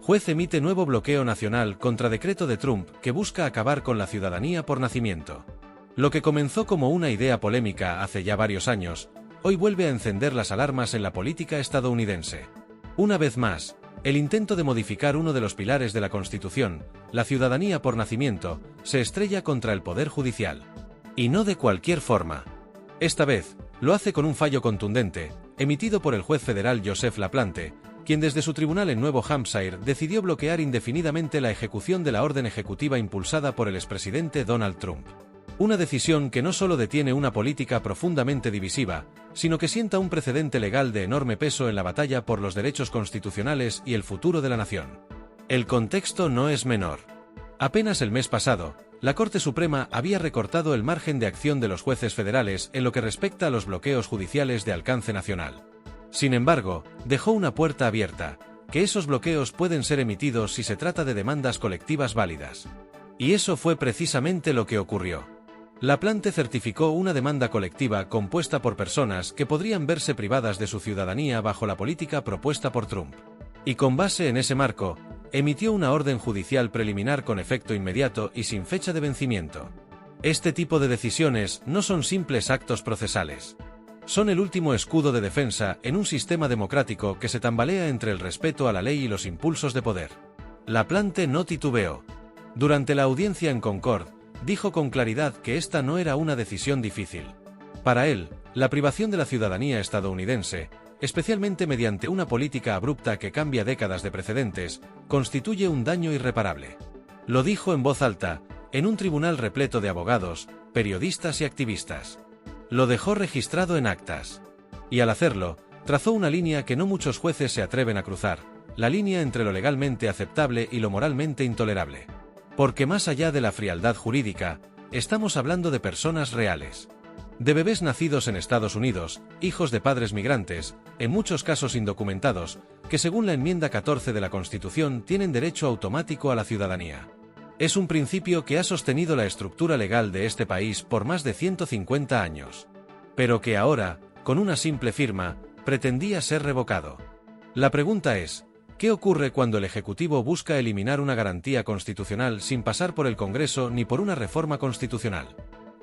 Juez emite nuevo bloqueo nacional contra decreto de Trump que busca acabar con la ciudadanía por nacimiento. Lo que comenzó como una idea polémica hace ya varios años, hoy vuelve a encender las alarmas en la política estadounidense. Una vez más, el intento de modificar uno de los pilares de la Constitución, la ciudadanía por nacimiento, se estrella contra el Poder Judicial. Y no de cualquier forma. Esta vez, lo hace con un fallo contundente, emitido por el juez federal Joseph LaPlante, quien desde su tribunal en Nuevo Hampshire decidió bloquear indefinidamente la ejecución de la orden ejecutiva impulsada por el expresidente Donald Trump. Una decisión que no solo detiene una política profundamente divisiva, sino que sienta un precedente legal de enorme peso en la batalla por los derechos constitucionales y el futuro de la nación. El contexto no es menor. Apenas el mes pasado, la Corte Suprema había recortado el margen de acción de los jueces federales en lo que respecta a los bloqueos judiciales de alcance nacional. Sin embargo, dejó una puerta abierta, que esos bloqueos pueden ser emitidos si se trata de demandas colectivas válidas. Y eso fue precisamente lo que ocurrió. LaPlante certificó una demanda colectiva compuesta por personas que podrían verse privadas de su ciudadanía bajo la política propuesta por Trump. Y con base en ese marco, emitió una orden judicial preliminar con efecto inmediato y sin fecha de vencimiento. Este tipo de decisiones no son simples actos procesales. Son el último escudo de defensa en un sistema democrático que se tambalea entre el respeto a la ley y los impulsos de poder. LaPlante no titubeó. Durante la audiencia en Concord, dijo con claridad que esta no era una decisión difícil. Para él, la privación de la ciudadanía estadounidense, especialmente mediante una política abrupta que cambia décadas de precedentes, constituye un daño irreparable. Lo dijo en voz alta, en un tribunal repleto de abogados, periodistas y activistas. Lo dejó registrado en actas. Y al hacerlo, trazó una línea que no muchos jueces se atreven a cruzar, la línea entre lo legalmente aceptable y lo moralmente intolerable. Porque más allá de la frialdad jurídica, estamos hablando de personas reales. De bebés nacidos en Estados Unidos, hijos de padres migrantes, en muchos casos indocumentados, que según la enmienda 14 de la Constitución tienen derecho automático a la ciudadanía. Es un principio que ha sostenido la estructura legal de este país por más de 150 años. Pero que ahora, con una simple firma, pretendía ser revocado. La pregunta es, ¿qué ocurre cuando el Ejecutivo busca eliminar una garantía constitucional sin pasar por el Congreso ni por una reforma constitucional?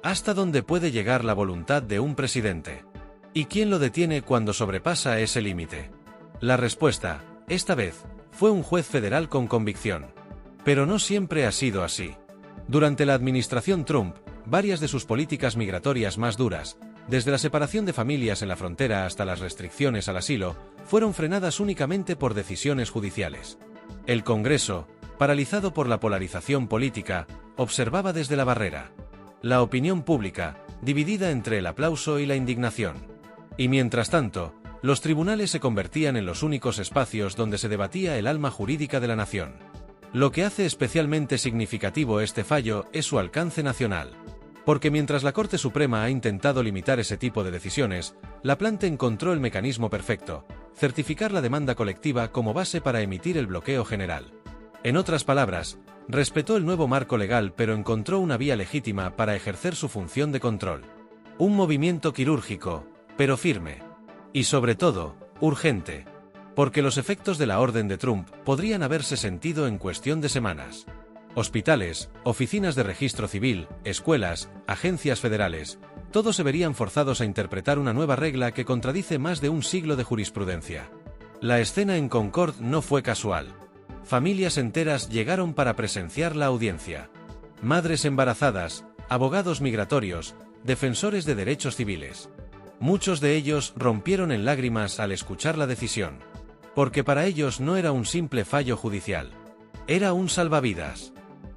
¿Hasta dónde puede llegar la voluntad de un presidente? ¿Y quién lo detiene cuando sobrepasa ese límite? La respuesta, esta vez, fue un juez federal con convicción. Pero no siempre ha sido así. Durante la administración Trump, varias de sus políticas migratorias más duras, desde la separación de familias en la frontera hasta las restricciones al asilo, fueron frenadas únicamente por decisiones judiciales. El Congreso, paralizado por la polarización política, observaba desde la barrera. La opinión pública, dividida entre el aplauso y la indignación. Y mientras tanto, los tribunales se convertían en los únicos espacios donde se debatía el alma jurídica de la nación. Lo que hace especialmente significativo este fallo es su alcance nacional. Porque mientras la Corte Suprema ha intentado limitar ese tipo de decisiones, LaPlante encontró el mecanismo perfecto: certificar la demanda colectiva como base para emitir el bloqueo general. En otras palabras, respetó el nuevo marco legal pero encontró una vía legítima para ejercer su función de control. Un movimiento quirúrgico, pero firme. Y sobre todo, urgente. Porque los efectos de la orden de Trump podrían haberse sentido en cuestión de semanas. Hospitales, oficinas de registro civil, escuelas, agencias federales, todos se verían forzados a interpretar una nueva regla que contradice más de un siglo de jurisprudencia. La escena en Concord no fue casual. Familias enteras llegaron para presenciar la audiencia. Madres embarazadas, abogados migratorios, defensores de derechos civiles. Muchos de ellos rompieron en lágrimas al escuchar la decisión. Porque para ellos no era un simple fallo judicial. Era un salvavidas.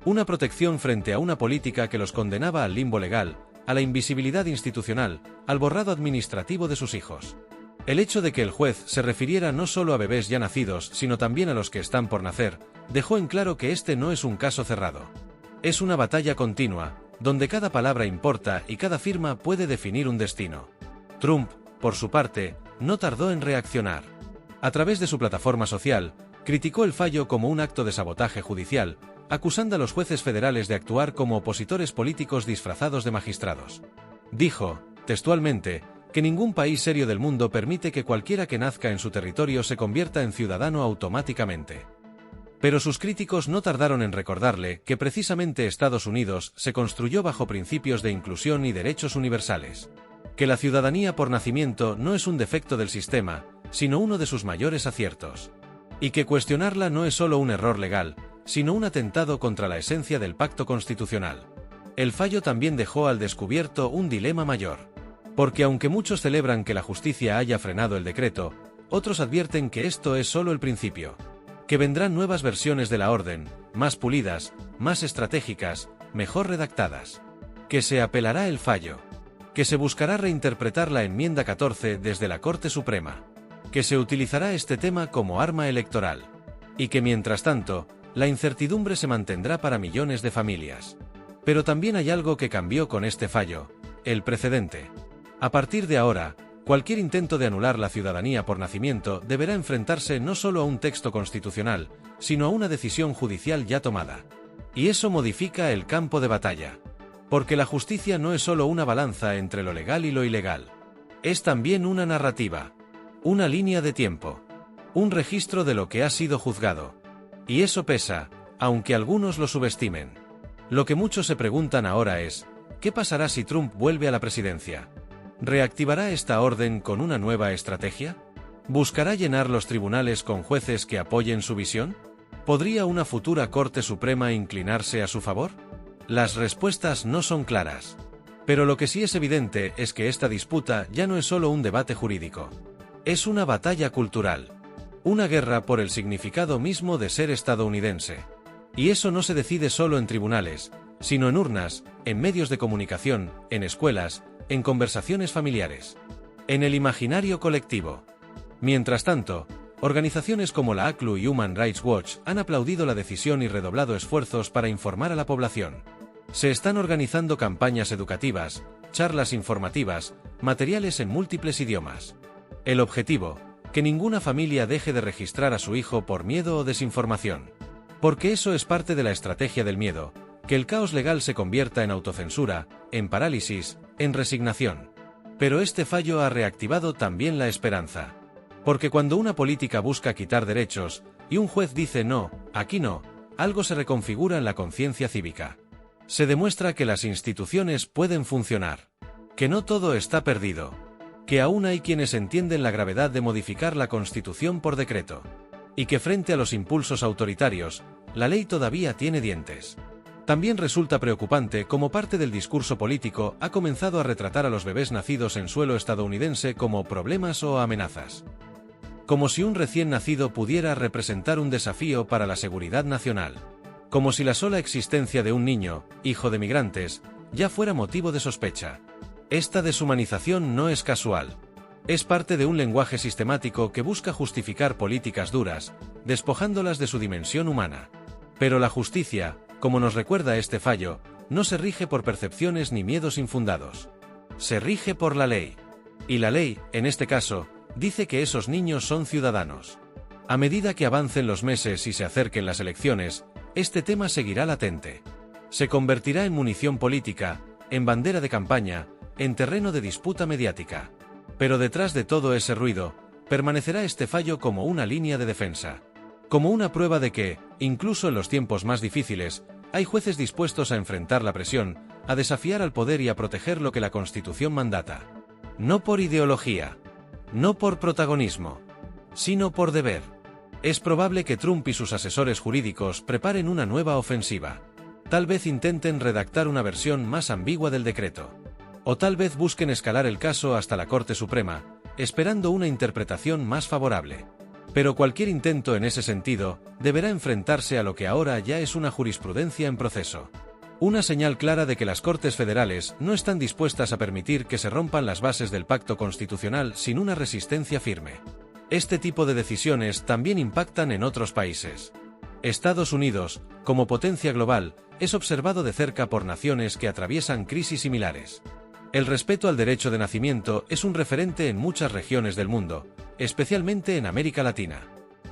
Una protección frente a una política que los condenaba al limbo legal, a la invisibilidad institucional, al borrado administrativo de sus hijos. El hecho de que el juez se refiriera no solo a bebés ya nacidos, sino también a los que están por nacer, dejó en claro que este no es un caso cerrado. Es una batalla continua, donde cada palabra importa y cada firma puede definir un destino. Trump, por su parte, no tardó en reaccionar. A través de su plataforma social, criticó el fallo como un acto de sabotaje judicial, acusando a los jueces federales de actuar como opositores políticos disfrazados de magistrados. Dijo, textualmente, que ningún país serio del mundo permite que cualquiera que nazca en su territorio se convierta en ciudadano automáticamente. Pero sus críticos no tardaron en recordarle que precisamente Estados Unidos se construyó bajo principios de inclusión y derechos universales. Que la ciudadanía por nacimiento no es un defecto del sistema, sino uno de sus mayores aciertos. Y que cuestionarla no es solo un error legal, sino un atentado contra la esencia del pacto constitucional. El fallo también dejó al descubierto un dilema mayor. Porque aunque muchos celebran que la justicia haya frenado el decreto, otros advierten que esto es solo el principio. Que vendrán nuevas versiones de la orden, más pulidas, más estratégicas, mejor redactadas. Que se apelará el fallo. Que se buscará reinterpretar la enmienda 14 desde la Corte Suprema. Que se utilizará este tema como arma electoral. Y que mientras tanto, la incertidumbre se mantendrá para millones de familias. Pero también hay algo que cambió con este fallo: el precedente. A partir de ahora, cualquier intento de anular la ciudadanía por nacimiento deberá enfrentarse no solo a un texto constitucional, sino a una decisión judicial ya tomada. Y eso modifica el campo de batalla. Porque la justicia no es solo una balanza entre lo legal y lo ilegal. Es también una narrativa. Una línea de tiempo. Un registro de lo que ha sido juzgado. Y eso pesa, aunque algunos lo subestimen. Lo que muchos se preguntan ahora es: ¿qué pasará si Trump vuelve a la presidencia? ¿Reactivará esta orden con una nueva estrategia? ¿Buscará llenar los tribunales con jueces que apoyen su visión? ¿Podría una futura Corte Suprema inclinarse a su favor? Las respuestas no son claras. Pero lo que sí es evidente es que esta disputa ya no es solo un debate jurídico. Es una batalla cultural. Una guerra por el significado mismo de ser estadounidense. Y eso no se decide solo en tribunales, sino en urnas, en medios de comunicación, en escuelas, en conversaciones familiares. En el imaginario colectivo. Mientras tanto, organizaciones como la ACLU y Human Rights Watch han aplaudido la decisión y redoblado esfuerzos para informar a la población. Se están organizando campañas educativas, charlas informativas, materiales en múltiples idiomas. El objetivo: que ninguna familia deje de registrar a su hijo por miedo o desinformación. Porque eso es parte de la estrategia del miedo: que el caos legal se convierta en autocensura, en parálisis, en resignación. Pero este fallo ha reactivado también la esperanza. Porque cuando una política busca quitar derechos, y un juez dice no, aquí no, algo se reconfigura en la conciencia cívica. Se demuestra que las instituciones pueden funcionar. Que no todo está perdido. Que aún hay quienes entienden la gravedad de modificar la Constitución por decreto. Y que frente a los impulsos autoritarios, la ley todavía tiene dientes. También resulta preocupante cómo parte del discurso político ha comenzado a retratar a los bebés nacidos en suelo estadounidense como problemas o amenazas. Como si un recién nacido pudiera representar un desafío para la seguridad nacional. Como si la sola existencia de un niño, hijo de migrantes, ya fuera motivo de sospecha. Esta deshumanización no es casual. Es parte de un lenguaje sistemático que busca justificar políticas duras, despojándolas de su dimensión humana. Pero la justicia, como nos recuerda este fallo, no se rige por percepciones ni miedos infundados. Se rige por la ley. Y la ley, en este caso, dice que esos niños son ciudadanos. A medida que avancen los meses y se acerquen las elecciones, este tema seguirá latente. Se convertirá en munición política, en bandera de campaña, en terreno de disputa mediática. Pero detrás de todo ese ruido, permanecerá este fallo como una línea de defensa. Como una prueba de que, incluso en los tiempos más difíciles, hay jueces dispuestos a enfrentar la presión, a desafiar al poder y a proteger lo que la Constitución mandata. No por ideología. No por protagonismo. Sino por deber. Es probable que Trump y sus asesores jurídicos preparen una nueva ofensiva. Tal vez intenten redactar una versión más ambigua del decreto. O tal vez busquen escalar el caso hasta la Corte Suprema, esperando una interpretación más favorable. Pero cualquier intento en ese sentido deberá enfrentarse a lo que ahora ya es una jurisprudencia en proceso. Una señal clara de que las Cortes Federales no están dispuestas a permitir que se rompan las bases del pacto constitucional sin una resistencia firme. Este tipo de decisiones también impactan en otros países. Estados Unidos, como potencia global, es observado de cerca por naciones que atraviesan crisis similares. El respeto al derecho de nacimiento es un referente en muchas regiones del mundo, especialmente en América Latina.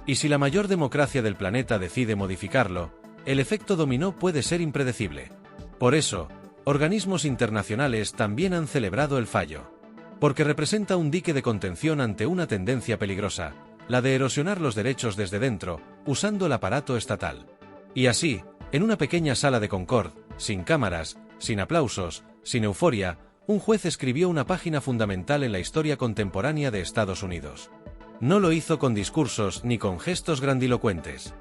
Y si la mayor democracia del planeta decide modificarlo, el efecto dominó puede ser impredecible. Por eso, organismos internacionales también han celebrado el fallo. Porque representa un dique de contención ante una tendencia peligrosa, la de erosionar los derechos desde dentro, usando el aparato estatal. Y así, en una pequeña sala de Concord, sin cámaras, sin aplausos, sin euforia, un juez escribió una página fundamental en la historia contemporánea de Estados Unidos. No lo hizo con discursos ni con gestos grandilocuentes.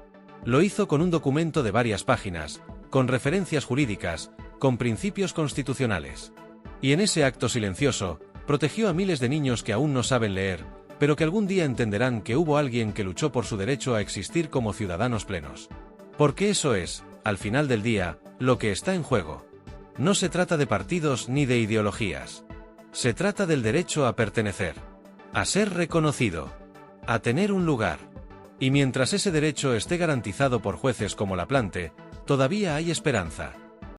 Lo hizo con un documento de varias páginas, con referencias jurídicas, con principios constitucionales. Y en ese acto silencioso, protegió a miles de niños que aún no saben leer, pero que algún día entenderán que hubo alguien que luchó por su derecho a existir como ciudadanos plenos. Porque eso es, al final del día, lo que está en juego. No se trata de partidos ni de ideologías. Se trata del derecho a pertenecer, a ser reconocido, a tener un lugar. Y mientras ese derecho esté garantizado por jueces como Laplante, todavía hay esperanza.